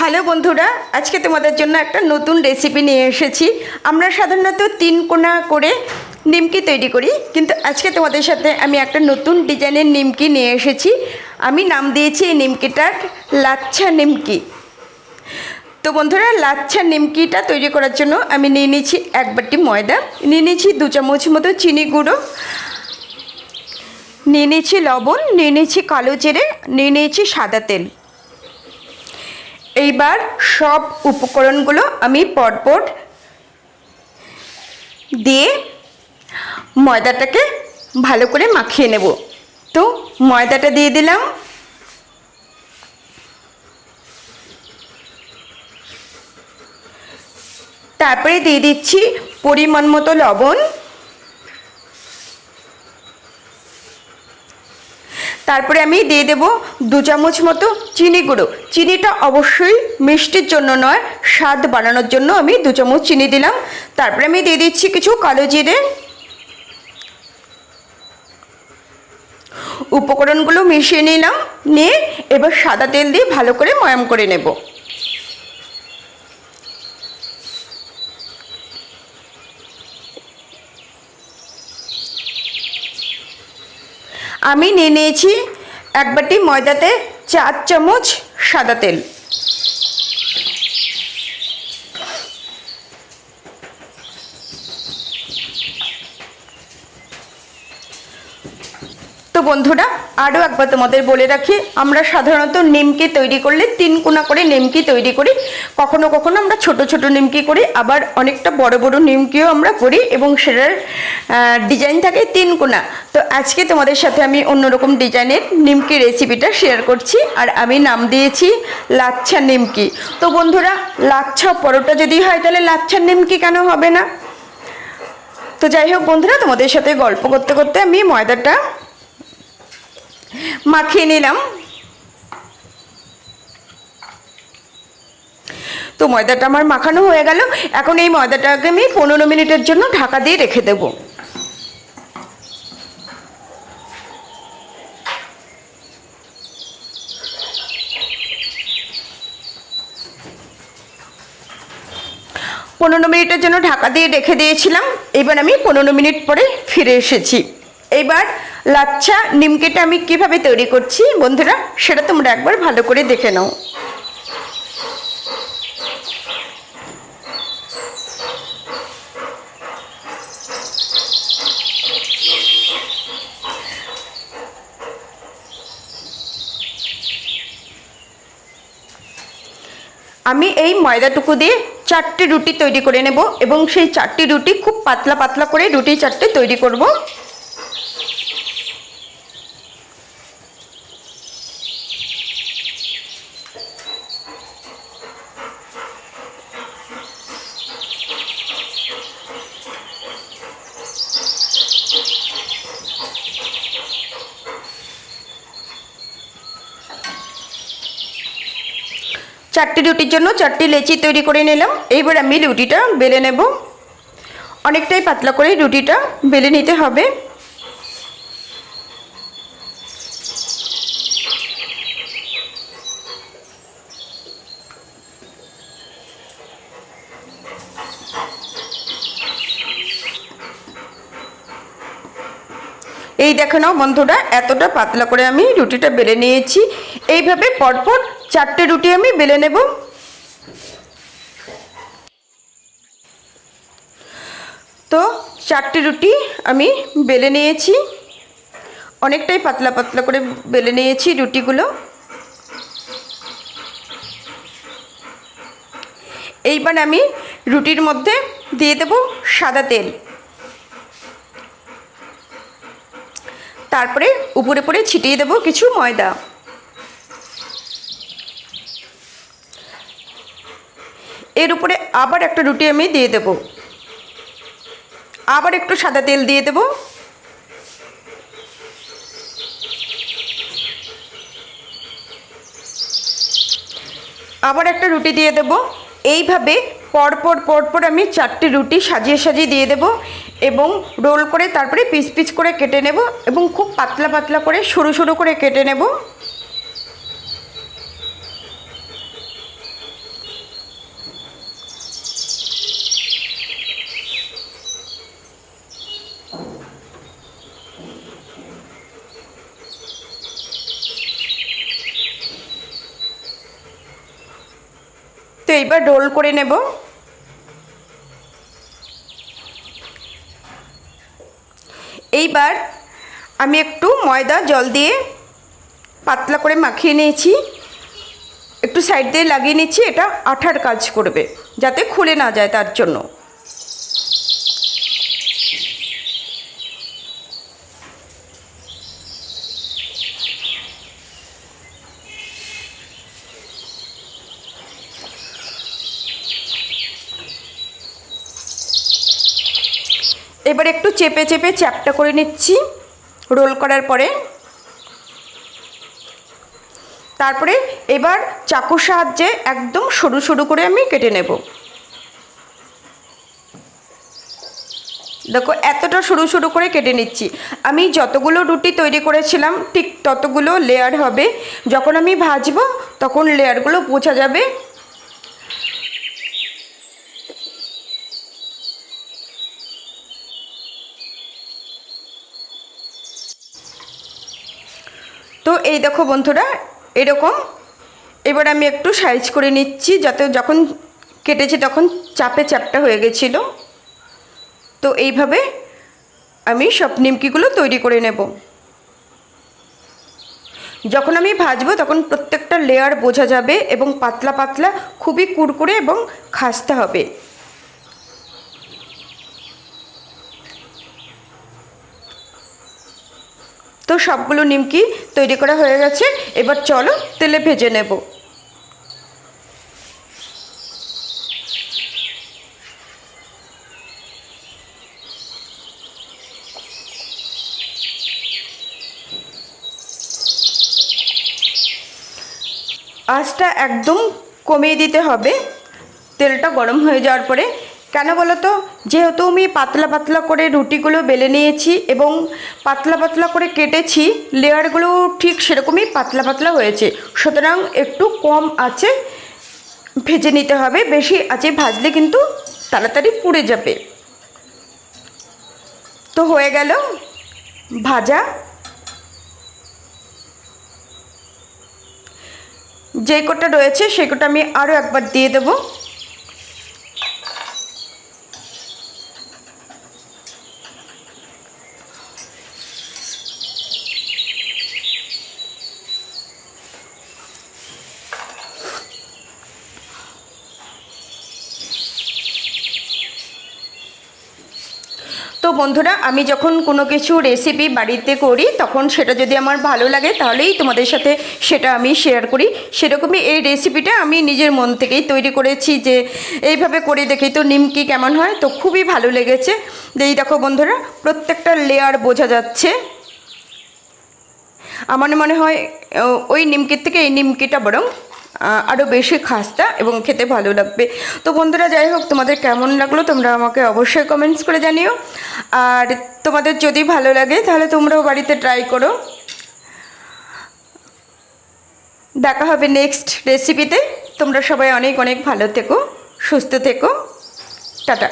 Hello বন্ধুরা, আজকে তোমাদের জন্য একটা নতুন রেসিপি নিয়ে এসেছি। আমরা সাধারণত 3 কোনা করে নিমকি তৈরি করি, কিন্তু আজকে তোমাদের সাথে আমি একটা নতুন ডিজাইনের নিমকি নিয়ে এসেছি। আমি নাম দিয়েছি এই নিমকিটার লাচ্ছা নিমকি। তো বন্ধুরা, লাচ্ছা নিমকিটা তৈরি করার জন্য আমি নিয়ে নিয়েছি 1 বাটি ময়দা, নিয়ে নিয়েছি 2 চামচ মতো চিনি গুঁড়ো, নিয়ে নিয়েছি লবণ, নিয়ে নিয়েছি কালো জিরে, নিয়ে নিয়েছি সাদা তেল। এইবার সব উপকরণগুলো আমি পরপর দিয়ে ময়দাটাকে ভালো করে মাখিয়ে নেব। তো ময়দাটা দিয়ে দিলাম, তারপরে দিয়ে দিচ্ছি পরিমাণ মতো লবণ, তারপরে আমি দিয়ে দেব 2 চামচ মতো চিনি গুঁড়ো। চিনিটা অবশ্যই মিষ্টির জন্য নয়, স্বাদ বাড়ানোর জন্য আমি 2 চামচ চিনি দিলাম। তারপরে আমি দিয়ে দিচ্ছি কিছু কালো জিরে। উপকরণগুলো মিশিয়ে নিলাম, নিয়ে এবার সাদা তেল দিয়ে ভালো করে ময়াম করে নেব। আমি নিয়ে নিয়েছি 1 বাটি ময়দাতে 4 চামচ সাদা তেল। তো বন্ধুরা, আরও একবার তোমাদের বলে রাখি, আমরা সাধারণত নিমকি তৈরি করলে 3 কোনা করে নিমকি তৈরি করি। কখনো কখনো আমরা ছোট ছোট নিমকি করি, আবার অনেকটা বড় বড় নিমকিও আমরা করি, এবং সেটার ডিজাইন থাকে 3 কোনা। তো আজকে তোমাদের সাথে আমি অন্যরকম ডিজাইনের নিমকি রেসিপিটা শেয়ার করছি, আর আমি নাম দিয়েছি লাচ্ছা নিমকি। তো বন্ধুরা, লাচ্ছা পরোটা যদি হয় তাহলে লাচ্ছা নিমকি কেন হবে না? তো যাই হোক বন্ধুরা, তোমাদের সাথে গল্প করতে করতে আমি ময়দাটা মাখিয়ে নিলাম। তো ময়দাটা আমার মাখানো হয়ে গেল। এখন এই ময়দাটাকে আমি 15 মিনিটের জন্য ঢাকা দিয়ে রেখে দেব। পনেরো মিনিটের জন্য ঢাকা দিয়ে রেখে দিয়েছিলাম। এবার আমি 15 মিনিট পরে ফিরে এসেছি। এইবার লাচ্ছা নিমকিটা আমি কিভাবে তৈরি করছি বন্ধুরা, সেটা তোমরা একবার ভালো করে দেখে নাও। আমি এই ময়দাটুকু দিয়ে 4টে রুটি তৈরি করে নেব, এবং সেই 4টে রুটি খুব পাতলা পাতলা করে রুটি 4টে তৈরি করব। চারটি রুটির জন্য 4টি লেচি তৈরি করে নিলাম। এইবার আমি রুটিটা বেলে নেব। অনেকটাই পাতলা করে রুটিটা বেলে নিতে হবে। এই দেখো নাও বন্ধুরা, এতটা পাতলা করে আমি রুটিটা বেলে নিয়েছি। এইভাবে পরপর 4টে রুটি আমি বেলে নেব। তো 4টে রুটি আমি বেলে নিয়েছি, অনেকটাই পাতলা পাতলা করে বেলে নিয়েছি রুটিগুলো। এইবার আমি রুটির মধ্যে দিয়ে দেব সাদা তেল, তারপরে উপরে উপরে ছিটিয়ে দেব কিছু ময়দা। এর উপরে আবার একটা রুটি আমি দিয়ে দেব, আবার একটু সাদা তেল দিয়ে দেব। আবার একটা রুটি দিয়ে দেব। এইভাবে পরপর পরপর আমি 4টে রুটি সাজিয়ে সাজিয়ে দিয়ে দেব, এবং রোল করে তারপরে পিস পিস করে কেটে নেব, এবং খুব পাতলা পাতলা করে সরু সরু করে কেটে নেব। তো এইবার রোল করে নেব। এইবার আমি একটু ময়দা জল দিয়ে পাতলা করে মাখিয়ে নিয়েছি, একটু সাইড দিয়ে লাগিয়ে নিচ্ছি। এটা আঠার কাজ করবে, যাতে খুলে না যায় তার জন্য। এবার একটু চেপে চেপে চ্যাপটা করে নিচ্ছি রোল করার পরে। তারপরে এবার চাকুর সাহায্যে একদম সরু সরু করে আমি কেটে নেব। দেখো এতটা সরু সরু করে কেটে নিচ্ছি। আমি যতগুলো রুটি তৈরি করেছিলাম ঠিক ততগুলো লেয়ার হবে। যখন আমি ভাজবো তখন লেয়ারগুলো বোঝা যাবে। তো এই দেখো বন্ধুরা এরকম। এবার আমি একটু সাইজ করে নিচ্ছি, যাতে যখন কেটেছি তখন চাপে চ্যাপটা হয়ে গেছিলো। তো এইভাবে আমি সব নিমকিগুলো তৈরি করে নেব। যখন আমি ভাজবো তখন প্রত্যেকটা লেয়ার বোঝা যাবে এবং পাতলা পাতলা, খুবই কুড়কুড়ে এবং খাস্তা হবে। তো সবগুলো নিমকি তৈরি করা হয়ে গেছে। এবার চলো তেলে ভেজে নেব। আঁচটা একদম কমিয়ে দিতে হবে তেলটা গরম হয়ে যাওয়ার পরে। কেন বলো তো, যেহেতু আমি পাতলা পাতলা করে রুটিগুলো বেলে নিয়েছি এবং পাতলা পাতলা করে কেটেছি, লেয়ারগুলো ঠিক সেরকমই পাতলা পাতলা হয়েছে। সুতরাং একটু কম আঁচে ভেজে নিতে হবে, বেশি আঁচে ভাজলে কিন্তু তাড়াতাড়ি পুড়ে যাবে। তো হয়ে গেল ভাজা। যে কটা রয়েছে সে কটা আমি আরও একবার দিয়ে দেবো। তো বন্ধুরা, আমি যখন কোনো কিছু রেসিপি বাড়িতে করি তখন সেটা যদি আমার ভালো লাগে তাহলেই তোমাদের সাথে সেটা আমি শেয়ার করি। সেরকমই এই রেসিপিটা আমি নিজের মন থেকেই তৈরি করেছি, যে এইভাবে করে দেখি তো নিমকি কেমন হয়। তো খুবই ভালো লেগেছে। এই দেখো বন্ধুরা, প্রত্যেকটা লেয়ার বোঝা যাচ্ছে। আমার মনে হয় ওই নিমকির থেকে এই নিমকিটা বরং আরও বেশি খাস্তা এবং খেতে ভালো লাগবে। তো বন্ধুরা, যাই হোক, তোমাদের কেমন লাগলো তোমরা আমাকে অবশ্যই কমেন্টস করে জানিও। আর তোমাদের যদি ভালো লাগে তাহলে তোমরাও বাড়িতে ট্রাই করো। দেখা হবে নেক্সট রেসিপিতে। তোমরা সবাই অনেক অনেক ভালো থেকো, সুস্থ থেকো। টাটা।